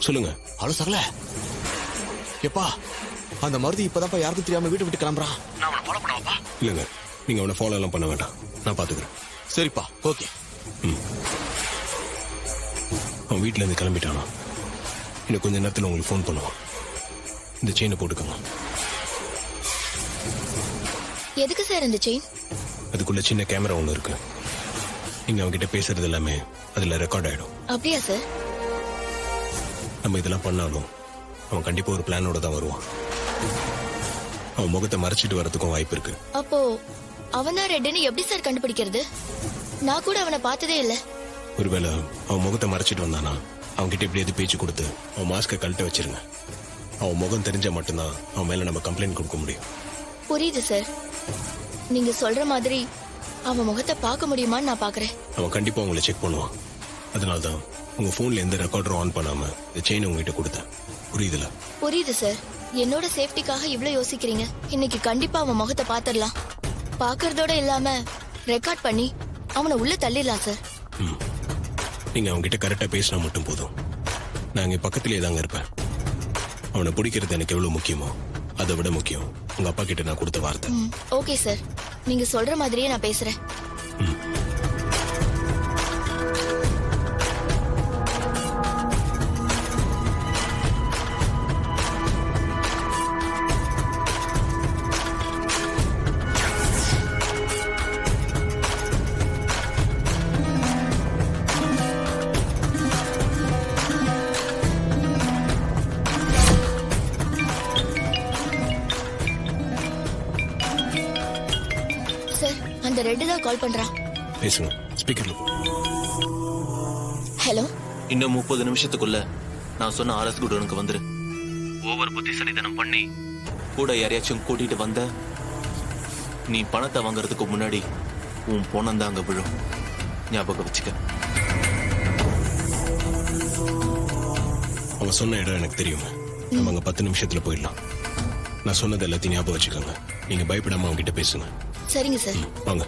சொல்லுங்க. ஹலோ சகல, எப்பா அந்த மருதி இப்பதான்ப்பா யாருக்கும் தெரியாம வீட்டை விட்டு கிளம்புறான். நான் அவனை ஃபாலோ பண்ணவாப்பா? இல்லைங்க, நீங்க அவனை ஃபாலோ எல்லாம் பண்ண வேண்டாம், நான் பாத்துக்கிறேன். சரிப்பா, ஓகே. அவன் வீட்டுல இருந்து கிளம்பிட்டானா? இன்னும் கொஞ்ச நேரத்தில் உங்களுக்கு ஃபோன் பண்ணுவான். இந்த செயினை போட்டுக்கோங்க. எதுக்கு சார் இந்த செயின்? அதுக்குள்ள சின்ன கேமரா ஒன்று இருக்கு. நீங்க அவன்கிட்ட பேசுறது எல்லாமே அதுல ரெக்கார்ட் ஆயிடும். அப்படியா சார்? நம்ம இதெல்லாம் பண்ணாலும் அவன் கண்டிப்பா ஒரு பிளானோட தான் வருவான். அவன் முகத்தை மறைச்சிட்டு வரதுக்கும் வாய்ப்பு இருக்கு. அப்போ அவனா ரெட்டுன்னு எப்படி சார் கண்டுபிடிக்கிறது? நான் கூட அவனை பார்த்ததே இல்ல. ஒருவேளை அவன் முகத்தை மறைச்சிட்டு வந்தானா அவன்கிட்ட எப்படியாவது பேச்சு கொடுத்து அவன் மாஸ்கை கழட்ட வச்சிருங்க. அவன் முகம் தெரிஞ்சா மட்டும்தான் அவன் மேல நம்ம கம்ப்ளைண்ட் கொடுக்க முடியும். புரியுது சார். நீங்க சொல்ற மாதிரி அவன் முகத்தை பார்க்க முடியுமான்னு நான் பாக்குறேன். அவன் கண்டிப்பா உங்களை செக் பண்ணுவான். அதனால்தான் உங்க போன்ல எந்த ரெக்கார்டரும் ஆன் பண்ணாம இந்த செயினை உங்ககிட்ட கொடுத்தேன். புரியுதுல? புரியுது சார். என்னோட சேஃப்டிக்காக இவ்வளவு யோசிக்கிறீங்க. இன்னைக்கு கண்டிப்பா அவன் முகத்தை பாத்துடலாம். பாக்குறதோட இல்லாம ரெக்கார்ட் பண்ணி அவனை உள்ள தள்ளிடலாம் சார். நீங்க அவன்கிட்ட கரெக்டா பேசினா மட்டும் போதும். நான் இங்க பக்கத்திலேயே தாங்க இருப்பேன். அவனை பிடிக்கிறது எனக்கு எவ்வளவு முக்கியமோ அதை விட முக்கியம் உங்க அப்பா கிட்ட நான் கொடுத்த வார்த்தை. ஓகே சார், நீங்க சொல்ற மாதிரியே நான் பேசுறேன். சார், அந்த ரெட்டு தான் கால் பண்றான். பேசுங்க, ஸ்பீக்கர்ல. ஹலோ. இன்னும் 30 நிமிஷத்துக்குள்ள நான் சொன்ன ஆர்எஸ் குடோனுக்கு வந்துரு. ஓவர் புத்திசாலித்தனம் பண்ணி கூட யாரையாச்சும் கூட்டிட்டு வந்த நீ பணத்தை வாங்குறதுக்கு முன்னாடி உன் பணம் தான் அங்க விழும். ஞாபகம் வச்சுக்க. அவன் சொன்ன இடம் எனக்கு தெரியுங்க. நம்ம அங்க 10 நிமிஷத்துல போயிடலாம். நான் சொன்னது எல்லாத்தையும் ஞாபகம் வச்சுக்கோங்க. நீங்க பயப்படாம அவன்கிட்ட பேசுங்க. சரிங்க சார். வாங்க.